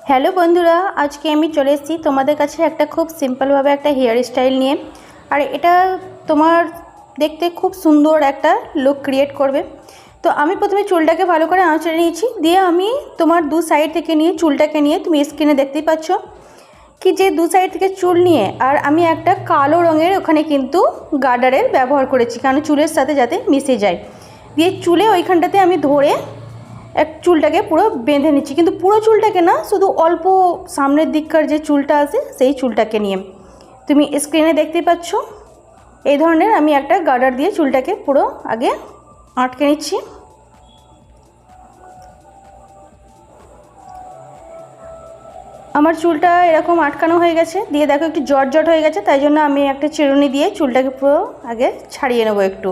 Hello বন্ধুরা, আজকে আমি চলে এসেছি তোমাদের কাছে একটা খুব সিম্পলভাবে একটা হেয়ার স্টাইল নিয়ে। আর এটা তোমার দেখতে খুব সুন্দর একটা লুক ক্রিয়েট করবে। তো আমি প্রথমে চুলটাকে ভালো করে আঁচড়ে নিয়েছি, দিয়ে আমি তোমার দু সাইড থেকে নিয়ে চুলটাকে নিয়ে তুমি স্ক্রিনে দেখতেই পাচ্ছ কি যে দু সাইড থেকে চুল নিয়ে আর আমি একটা কালো রঙের ওখানে কিন্তু গার্ডারের ব্যবহার করেছি, কারণ চুলের সাথে যাতে মিশে যায়। দিয়ে চুলে ওইখানটাতে আমি ধরে এক চুলটাকে পুরো বেঁধে নিচ্ছি, কিন্তু পুরো চুলটাকে না, শুধু অল্প সামনের দিককার যে চুলটা আছে সেই চুলটাকে নিয়ে। তুমি স্ক্রিনে দেখতেই পাচ্ছ এই ধরনের আমি একটা গার্ডার দিয়ে চুলটাকে পুরো আগে আটকে নিচ্ছি। আমার চুলটা এরকম আটকানো হয়ে গেছে, দিয়ে দেখো একটু জট জট হয়ে গেছে, তাই জন্য আমি একটা চিরুনি দিয়ে চুলটাকে পুরো আগে ছাড়িয়ে নেবো একটু,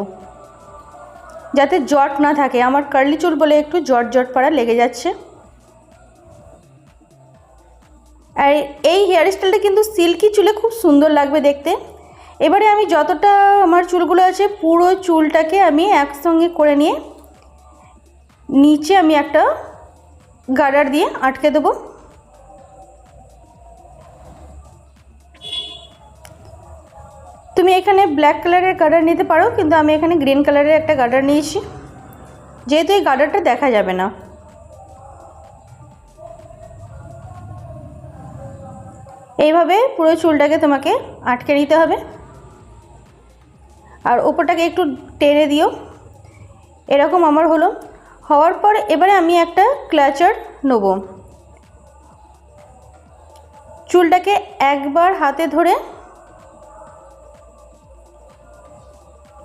যাতে জট না থাকে। আমার কার্লি চুল বলে একটু জট জট পাড়া লেগে যাচ্ছে। আর এই হেয়ার স্টাইলটা কিন্তু সিল্কি চুলে খুব সুন্দর লাগবে দেখতে। এবারে আমি যতটা আমার চুলগুলো আছে পুরো চুলটাকে আমি একসঙ্গে করে নিয়ে নিচে আমি একটা গার্ডার দিয়ে আটকে দেবো। তুমি এখানে ব্ল্যাক কালারের গার্ডার নিতে পারো, কিন্তু আমি এখানে গ্রিন কালারের একটা গার্ডার নিয়েছি, যেহেতু এই গার্ডারটা দেখা যাবে না। এইভাবে পুরো চুলটাকে তোমাকে আটকে নিতে হবে, আর ওপরটাকে একটু টেনে দিও। এরকম আমার হলো। হওয়ার পর এবারে আমি একটা ক্লাচার নেব, চুলটাকে একবার হাতে ধরে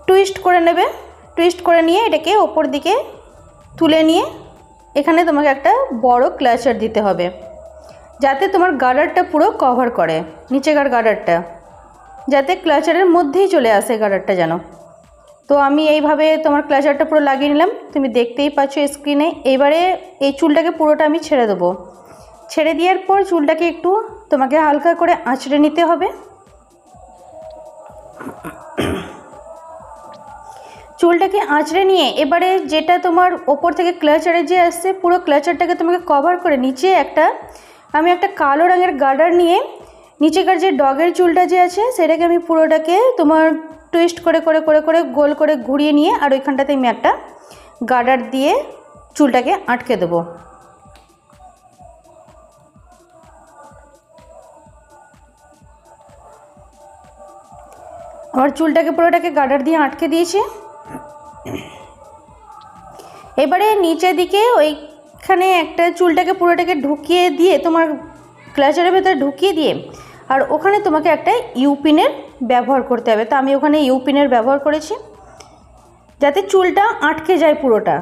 টুইস্ট করে নেবে। টুইস্ট করে নিয়ে এটাকে ওপর দিকে তুলে নিয়ে এখানে তোমাকে একটা বড় ক্লাচার দিতে হবে, যাতে তোমার গার্ডারটা পুরো কভার করে, নিচেকার গার্ডারটা যাতে ক্লাচারের মধ্যেই চলে আসে গার্ডারটা যেন। তো আমি এইভাবে তোমার ক্লাচারটা পুরো লাগিয়ে নিলাম, তুমি দেখতেই পাচ্ছ স্ক্রিনে। এবারে এই চুলটাকে পুরোটা আমি ছেড়ে দেবো। ছেড়ে দেওয়ার পর চুলটাকে একটু তোমাকে হালকা করে আঁচড়ে নিতে হবে। চুলটাকে আঁচড়ে নিয়ে এবারে যেটা তোমার ওপর থেকে ক্লাচারে যে আসছে পুরো ক্লাচারটাকে তোমাকে কভার করে নিচে আমি একটা কালো রঙের গার্ডার নিয়ে নিচেকার যে ডগের চুলটা যে আছে সেটাকে আমি পুরোটাকে তোমার টুইস্ট করে করে করে করে গোল করে ঘুরিয়ে নিয়ে আর ওইখানটাতে আমি একটা গার্ডার দিয়ে চুলটাকে আটকে দেবো। আমার চুলটাকে পুরোটাকে গার্ডার দিয়ে আটকে দিয়েছে। এবারে নিচের দিকে ওইখানে একটা চুলটাকে পুরোটাকে ঢুকিয়ে দিয়ে তোমার ক্লাচারের ভেতরে ঢুকিয়ে দিয়ে আর ওখানে তোমাকে একটা ইউপিনের ব্যবহার করতে হবে। তো আমি ওখানে ইউপিনের ব্যবহার করেছি, যাতে চুলটা আটকে যায় পুরোটা।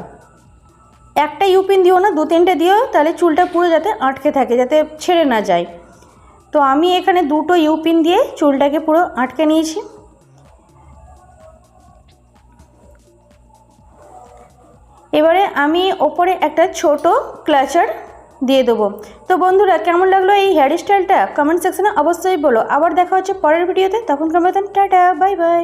একটা ইউপিন দিও না, দু তিনটে দিও, তাহলে চুলটা পুরো যাতে আটকে থাকে, যাতে ছেড়ে না যায়। তো আমি এখানে দুটো ইউপিন দিয়ে চুলটাকে পুরো আটকে নিয়েছি। এবারে আমি ওপরে একটা ছোট ক্লাচার দিয়ে দেবো। তো বন্ধুরা, কেমন লাগলো এই হেয়ার স্টাইলটা কমেন্ট সেকশনে অবশ্যই বলো। আবার দেখা হচ্ছে পরের ভিডিওতে, তখন কেমন টাটা, বাই বাই।